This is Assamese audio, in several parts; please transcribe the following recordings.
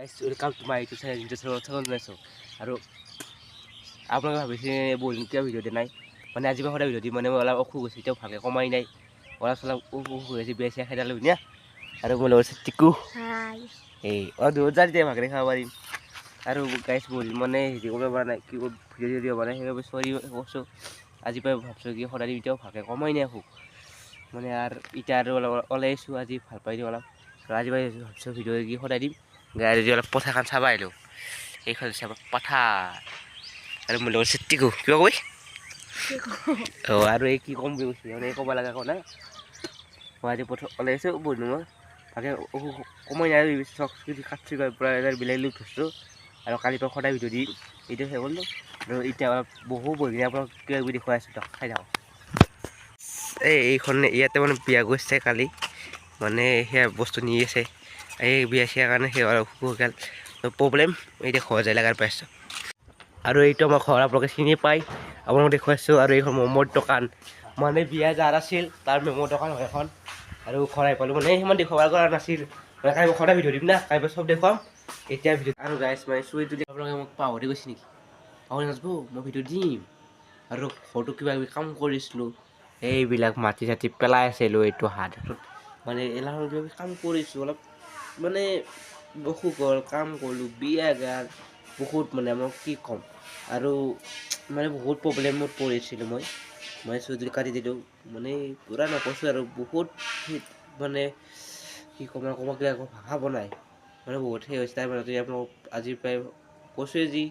welcome to my YouTube channel interest আৰু আপোনালোকে ভাবিছে বহুদিন কিয় ভিডিঅ' দিয়া নাই মানে আজি মই সদায় ভিডিঅ' দিম মানে মই অলপ অসুখ হৈছে এতিয়াও ভালকৈ কমাই নাই অলপ চলপ অসুখ হৈ আছে বেয়া চেয়া খাই দালো ধুনীয়া আৰু মোৰ লগত টিকু এই দূৰত যাই তেতিয়া ভালকৈ খাব পাৰিম আৰু গাইছ বহুদিন মানে হেৰি কৰিব পৰা নাই কি ভিডিঅ' দিব পৰা নাই সেইবাবে চৰি কৈছোঁ আজি পৰা ভাবছোঁ কি সদায় এতিয়াও ভালকৈ কমাই নাই অসুখ মানে আৰু এতিয়া আৰু অলপ ওলাইছোঁ আজি ভাল পাই দিম অলপ আজি পৰা ভাবছোঁ ভিডিঅ' কি সদায় দিম গাড়ী অলপ পথাৰখন চাব আহিলোঁ এইখন চাব পথাৰ আৰু মোৰ লগত চিটিকো কিবা কবি অঁ আৰু এই কি ক'ম বুলি কৈছে মানে ক'ব লগা কথা মই আজি পথাৰ ওলাইছোঁ বহুত মই ভালকৈ কমাই নাই চক কাটি পৰা বিলাহী লৈ থৈছোঁ আৰু কালিৰ পৰা সদায় ভিডিঅ' দিম এইটো শেষ কৰিলোঁ আৰু এতিয়া অলপ বহু বঢ়িয়া আপোনাক কিবা কিবি দেখুৱাই আছোঁ তাক খাই থাকক এইখন ইয়াতে মানে বিয়া গৈছে কালি মানে সেয়া বস্তু নি আছে এই বিয়া চিয়াৰ কাৰণে সেই অসুখ প্ৰব্লেম এই দেখুৱা যায় লগাৰ পাইছোঁ আৰু এইটো আমাৰ ঘৰ আপোনালোকে চিনি পায় আপোনালোকে দেখুৱাইছোঁ আৰু এইখন ম'মৰ দোকান মানে বিয়া যাৰ আছিল তাৰ ম'মৰ দোকান হয় এখন আৰু ঘৰাই পালোঁ মানে সিমান দেখুৱাব কৰা নাছিল মানে কাইলৈ সদায় ভিডিঅ' দিম না কাইলৈ চব দেখুৱাম এতিয়া ভিডিঅ' আৰু গাইছ মানে চুই তুলি আপোনালোকে মোক পাহৰি গৈছে নেকি পাহৰি নাযাব মই ভিডিঅ' দিম আৰু ঘৰটো কিবা কিবি কাম কৰিছিলোঁ এইবিলাক মাটি চাটি পেলাই আছিলোঁ এইটো হাতত মানে এলাহৰ কিবা কাম কৰিছোঁ অলপ মানে অসুখৰ কাম কৰিলোঁ বিয়া গাল বহুত মানে মই কি ক'ম আৰু মানে বহুত প্ৰব্লেমত পৰিছিলোঁ মই চুলি কাটি দিলোঁ মানে পূৰা নকৈছোঁ আৰু বহুত মানে কি ক'ম আৰু ক'ব গ'লে আকৌ ভাষা বনাই মানে বহুত সেই হৈছে তাৰ মাজতে আপোনাক আজি প্ৰায় কৈছোঁৱে যি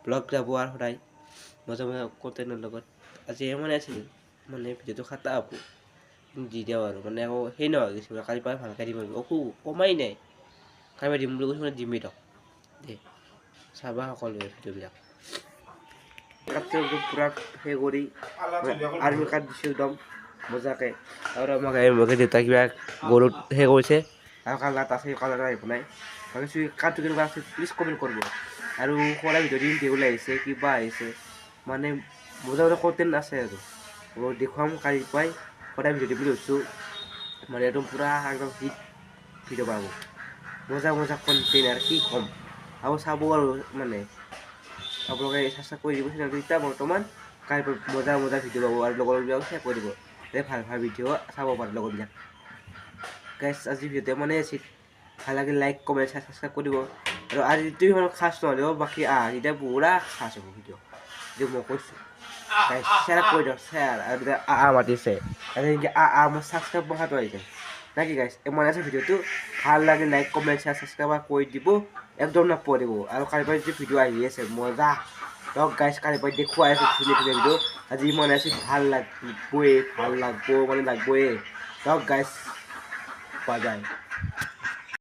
ব্লগ যাব আৰু সদায় মজা মজা কণ্টেণ্টৰ লগত আজি মানে আছিল মানে ভিডিঅ'টো খাটা হ'ব দি দিওঁ আৰু মানে আকৌ সেই নহয় কিছুমান কালিৰ পৰা ভালকৈ দিব অসুখ কমাই নাই কাইলৈ দিম বুলি কৈছোঁ মানে দিমেই দিয়ক দেই চাবা সকলোৱে ভিডিঅ'বিলাক পূৰা সেই কৰি আৰ্মি কাৰ্ড দিছোঁ একদম মজাকৈ আৰু আমাক দেউতাই কিবা গৰুত সেই কৰিছে আৰু কালাৰ আছে কালাৰ আহিব নাই ভাবিছোঁ কাৰ্ডটো কেনেকুৱা আছে প্লিজ কমেণ্ট কৰিব আৰু সদায় ভিডিঅ' দিম দেউলে আহিছে কিবা আহিছে মানে মজা মজা কণ্টেণ্ট আছে আৰু দেখুৱাম কালিৰ পৰাই সদায় ভিডিঅ' দিম বুলি ভাবিছোঁ মানে একদম পূৰা একদম হিট ভিডিঅ' পাব মজা মজা কণ্টেণ্ট আৰু কি ক'ম আৰু চাব আৰু মানে আপোনালোকে চেষ্টা কৰি দিব চেনেলটো এতিয়া বৰ্তমান কাইলৈ মজা মজা ভিডিঅ' পাব আৰু লগৰবিলাক শ্বেয়াৰ কৰি দিব এই ভাল ভাল ভিডিঅ' চাব পাৰে লগৰবিলাক গাইছ আজি ভিডিঅ'টো মানে আছিল ভাল লাগিলে লাইক কমেণ্ট ছাবস্ক্ৰাইব কৰি দিব আৰু আজিতো ইমান খাচ নহ'লেও বাকী এতিয়া পুৰা খাচ হ'ব ভিডিঅ' যে মই কৈছোঁ গাইছ শ্বেয়াৰ কৰি দিয়ক শ্বেয়াৰ আৰু মাতিছে আৰু এনেকৈ মই ছাবস্ক্ৰাইব বঢ়াটো আহিছে না কি গাইছ মানে আছে ভিডিঅ'টো ভাল লাগে লাইক কমেণ্ট শ্বেয়াৰ ছাবস্ক্ৰাইব কৰি দিব একদম নপৰিব আৰু কালিৰ পৰা যিটো ভিডিঅ' আহি আছে মজা দিয়ক গাইছ কালিৰ পৰা দেখুৱাই আছোঁ ধুনীয়া ধুনীয়া ভিডিঅ' আজি মানে আছে ভাল লাগবই মানে লাগবই দিয়ক গাইছ বাই বাই